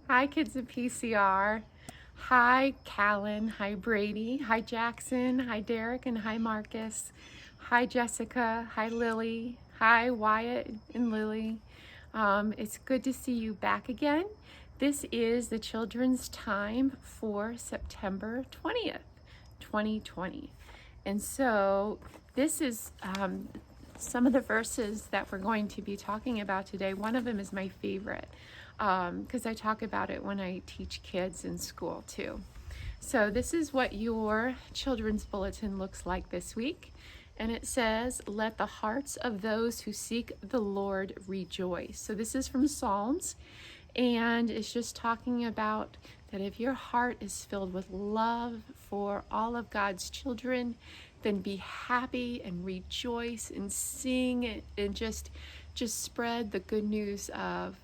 Hi, kids of PCR. Hi, Callan. Hi, Brady. Hi, Jackson. Hi, Derek. And hi, Marcus. Hi, Jessica. Hi, Lily. Hi, Wyatt and Lily. It's good to see you back again. This is the children's time for September 20th, 2020. And so this is some of the verses that we're going to be talking about today. One of them is my favorite because I talk about it when I teach kids in school too. So this is what your children's bulletin looks like this week. And it says, let the hearts of those who seek the Lord rejoice. So this is from Psalms, and it's just talking about that if your heart is filled with love for all of God's children, then be happy and rejoice and sing and just spread the good news of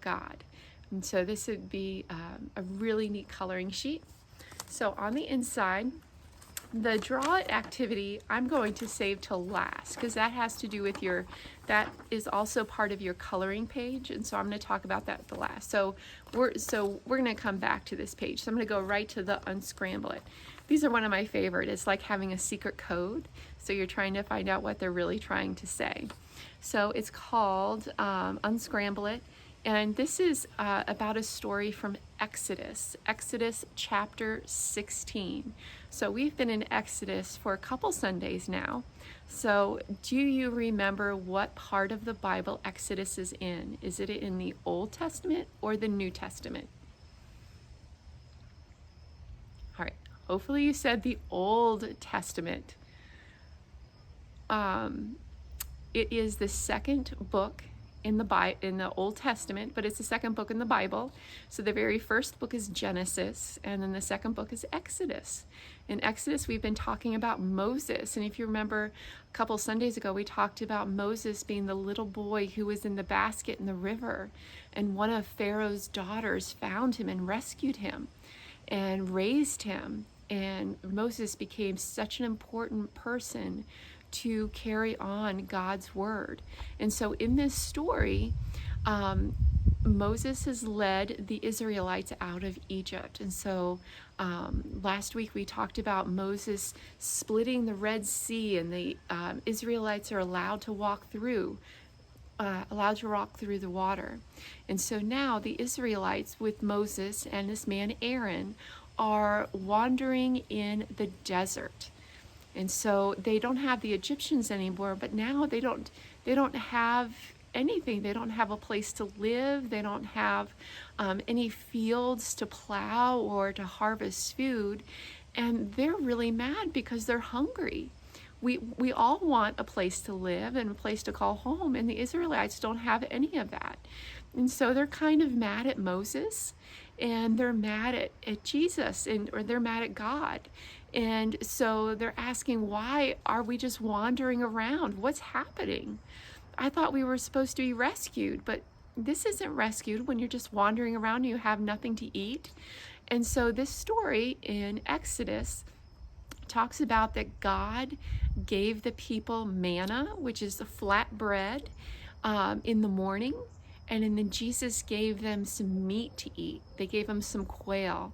God. And so this would be a really neat coloring sheet. So on the inside, the draw activity I'm going to save till last because that has to do with that is also part of your coloring page, and so I'm going to talk about that at the last. So we're going to come back to this page. So I'm going to go right to the unscramble it. These are one of my favorite. It's like having a secret code. So you're trying to find out what they're really trying to say. So it's called Unscramble It. And this is about a story from Exodus chapter 16. So we've been in Exodus for a couple Sundays now. So do you remember what part of the Bible Exodus is in? Is it in the Old Testament or the New Testament? All right, hopefully you said the Old Testament. It is the second book in the Old Testament, but it's the second book in the Bible. So the very first book is Genesis, and then the second book is Exodus. In Exodus, we've been talking about Moses, and if you remember a couple Sundays ago, we talked about Moses being the little boy who was in the basket in the river, and one of Pharaoh's daughters found him and rescued him and raised him, and Moses became such an important person to carry on God's word. And so in this story, Moses has led the Israelites out of Egypt. And so last week we talked about Moses splitting the Red Sea, and the Israelites are allowed to walk through the water. And so now the Israelites with Moses and this man Aaron are wandering in the desert. And so they don't have the Egyptians anymore, but now they don't have anything. They don't have a place to live. They don't have any fields to plow or to harvest food. And they're really mad because they're hungry. We all want a place to live and a place to call home, and the Israelites don't have any of that. And so they're kind of mad at Moses, and they're mad at Jesus, or they're mad at God. And so they're asking, why are we just wandering around? What's happening? I thought we were supposed to be rescued, but this isn't rescued when you're just wandering around and you have nothing to eat. And so this story in Exodus talks about that God gave the people manna, which is the flat bread, in the morning. And then Jesus gave them some meat to eat. They gave them some quail.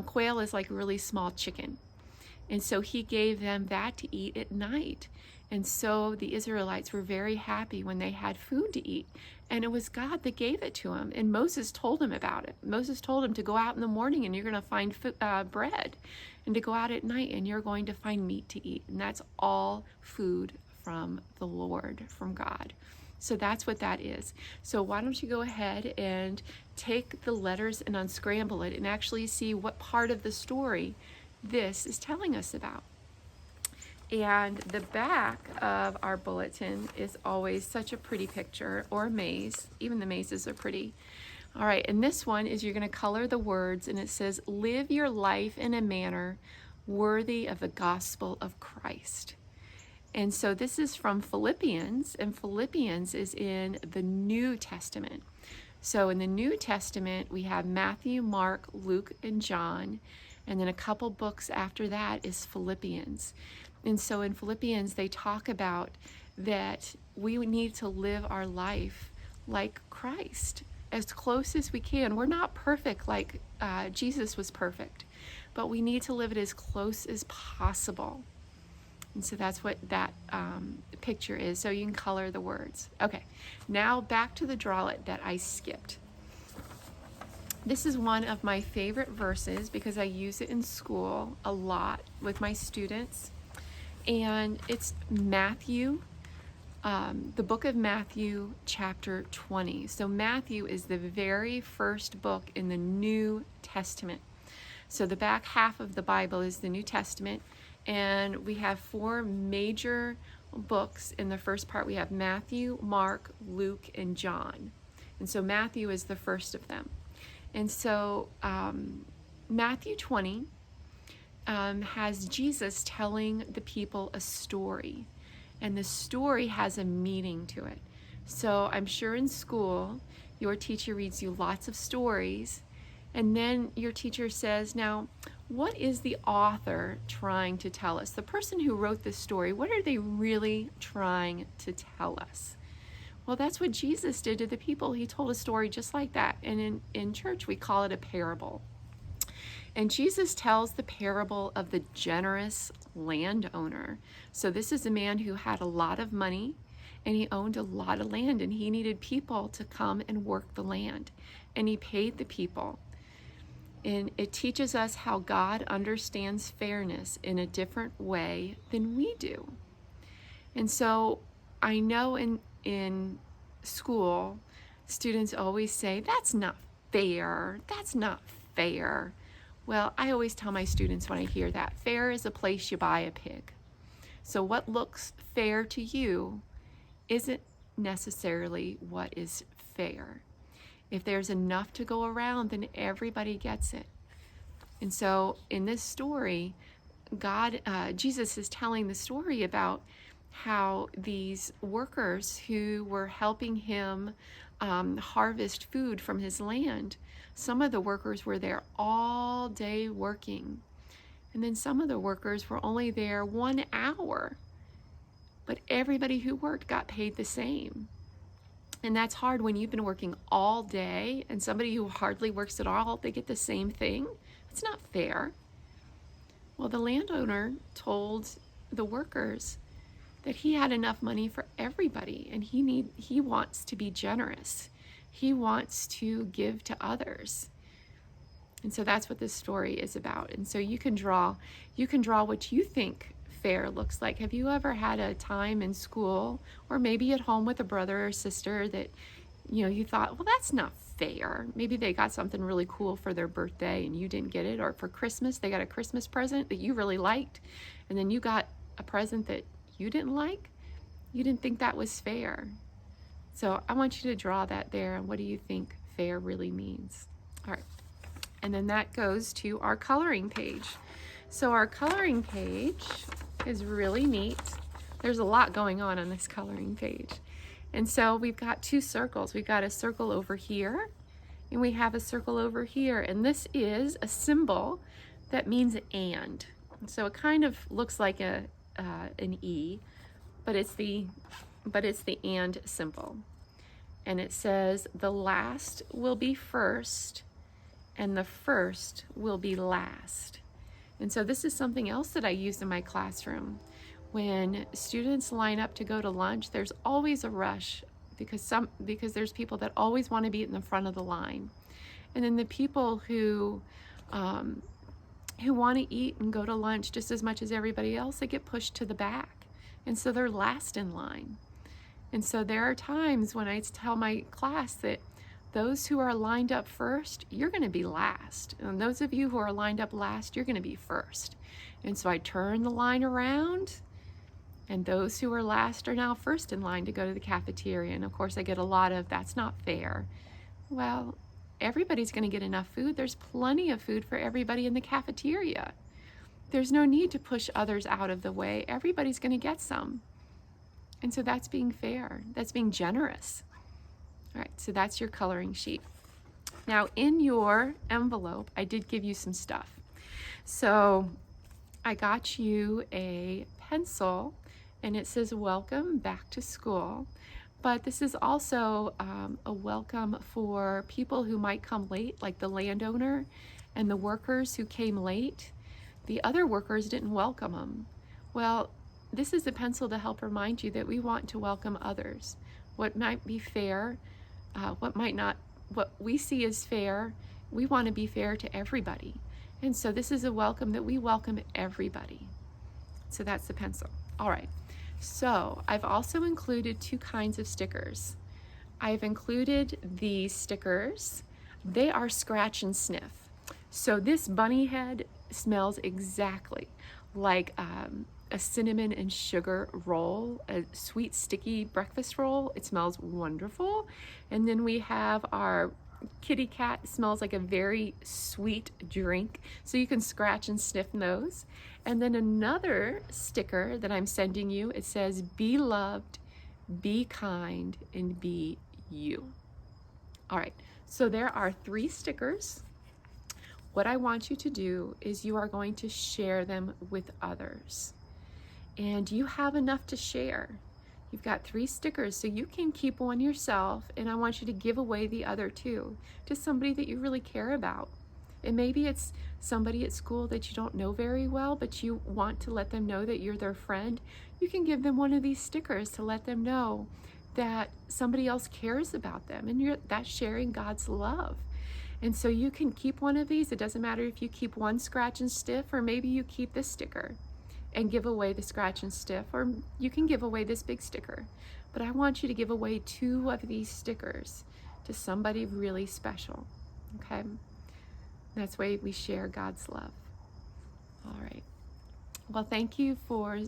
Quail is like really small chicken. And so he gave them that to eat at night. And so the Israelites were very happy when they had food to eat. And it was God that gave it to them. And Moses told them about it. Moses told them to go out in the morning and you're going to find bread. And to go out at night and you're going to find meat to eat. And that's all food from the Lord, from God. So that's what that is. So why don't you go ahead and take the letters and unscramble it and actually see what part of the story this is telling us about. And the back of our bulletin is always such a pretty picture, or a maze. Even the mazes are pretty. All right, and this one is you're going to color the words, and it says, live your life in a manner worthy of the gospel of Christ. And so this is from Philippians, and Philippians is in the New Testament. So in the New Testament, we have Matthew, Mark, Luke, and John, and then a couple books after that is Philippians. And so in Philippians, they talk about that we need to live our life like Christ, as close as we can. We're not perfect like Jesus was perfect, but we need to live it as close as possible. And so that's what that picture is. So you can color the words. Okay, now back to the drawlet that I skipped. This is one of my favorite verses because I use it in school a lot with my students. And it's Matthew, the book of Matthew, chapter 20. So Matthew is the very first book in the New Testament. So the back half of the Bible is the New Testament, and we have 4 major books. In the first part, we have Matthew, Mark, Luke, and John. And so Matthew is the first of them. And so Matthew 20 has Jesus telling the people a story. And the story has a meaning to it. So I'm sure in school, your teacher reads you lots of stories, and then your teacher says, now, what is the author trying to tell us? The person who wrote this story, what are they really trying to tell us? Well, that's what Jesus did to the people. He told a story just like that. And in church, we call it a parable. And Jesus tells the parable of the generous landowner. So this is a man who had a lot of money, and he owned a lot of land, and he needed people to come and work the land. And he paid the people. And it teaches us how God understands fairness in a different way than we do. And so I know in school, students always say, that's not fair. That's not fair. Well, I always tell my students when I hear that, fair is a place you buy a pig. So what looks fair to you isn't necessarily what is fair. If there's enough to go around, then everybody gets it. And so in this story, Jesus is telling the story about how these workers who were helping him harvest food from his land, some of the workers were there all day working. And then some of the workers were only there 1 hour. But everybody who worked got paid the same. And that's hard when you've been working all day and somebody who hardly works at all, they get the same thing. It's not fair. Well, the landowner told the workers that he had enough money for everybody, and he wants to be generous. He wants to give to others. And so that's what this story is about. And so you can draw what you think fair looks like. Have you ever had a time in school or maybe at home with a brother or sister that you thought, well, that's not fair. Maybe they got something really cool for their birthday and you didn't get it, or for Christmas they got a Christmas present that you really liked, and then you got a present that you didn't like. You didn't think that was fair. So I want you to draw that there, and what do you think fair really means? All right. And then that goes to our coloring page. So our coloring page is really neat. There's a lot going on this coloring page. And so we've got 2 circles. We've got a circle over here, and we have a circle over here. And this is a symbol that means and. So it kind of looks like an E, but it's the and symbol. And it says the last will be first, and the first will be last. And so this is something else that I use in my classroom. When students line up to go to lunch, there's always a rush because there's people that always want to be in the front of the line. And then the people who want to eat and go to lunch just as much as everybody else, they get pushed to the back. And so they're last in line. And so there are times when I tell my class that those who are lined up first, you're going to be last. And those of you who are lined up last, you're going to be first. And so I turn the line around, and those who are last are now first in line to go to the cafeteria. And of course I get a lot of, that's not fair. Well, everybody's going to get enough food. There's plenty of food for everybody in the cafeteria. there's no need to push others out of the way. Everybody's going to get some. And so that's being fair. That's being generous. All right, so that's your coloring sheet. Now, in your envelope, I did give you some stuff. So I got you a pencil, and it says welcome back to school. But this is also a welcome for people who might come late, like the landowner and the workers who came late. The other workers didn't welcome them. Well, this is a pencil to help remind you that we want to welcome others. What might be fair, what might not, what we see as fair, we want to be fair to everybody. And so this is a welcome that we welcome everybody. So that's the pencil. All right. So I've also included 2 kinds of stickers. I've included these stickers. They are scratch and sniff. So this bunny head smells exactly like a cinnamon and sugar roll, a sweet sticky breakfast roll. It smells wonderful. And then we have our kitty cat. Smells like a very sweet drink. So you can scratch and sniff those. And then another sticker that I'm sending you, it says, be loved, be kind, and be you. All right, so there are 3 stickers. What I want you to do is you are going to share them with others. And you have enough to share. You've got 3 stickers, so you can keep one yourself, and I want you to give away the other 2 to somebody that you really care about. And maybe it's somebody at school that you don't know very well, but you want to let them know that you're their friend. You can give them one of these stickers to let them know that somebody else cares about them, and that's sharing God's love. And so you can keep one of these. It doesn't matter if you keep one scratch and sniff, or maybe you keep this sticker and give away the scratch and sniff, or you can give away this big sticker. But I want you to give away 2 of these stickers to somebody really special, okay? That's why we share God's love. All right. Well, thank you for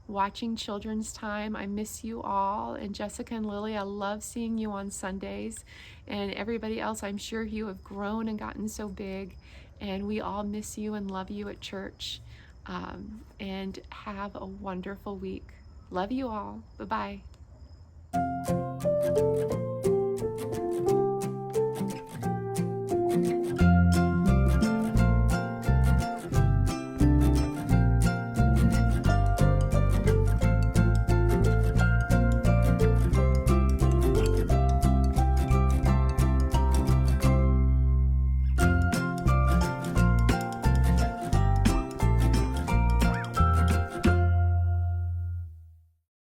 watching Children's Time. I miss you all. And Jessica and Lily, I love seeing you on Sundays. And everybody else, I'm sure you have grown and gotten so big. And we all miss you and love you at church. And have a wonderful week. Love you all. Bye-bye.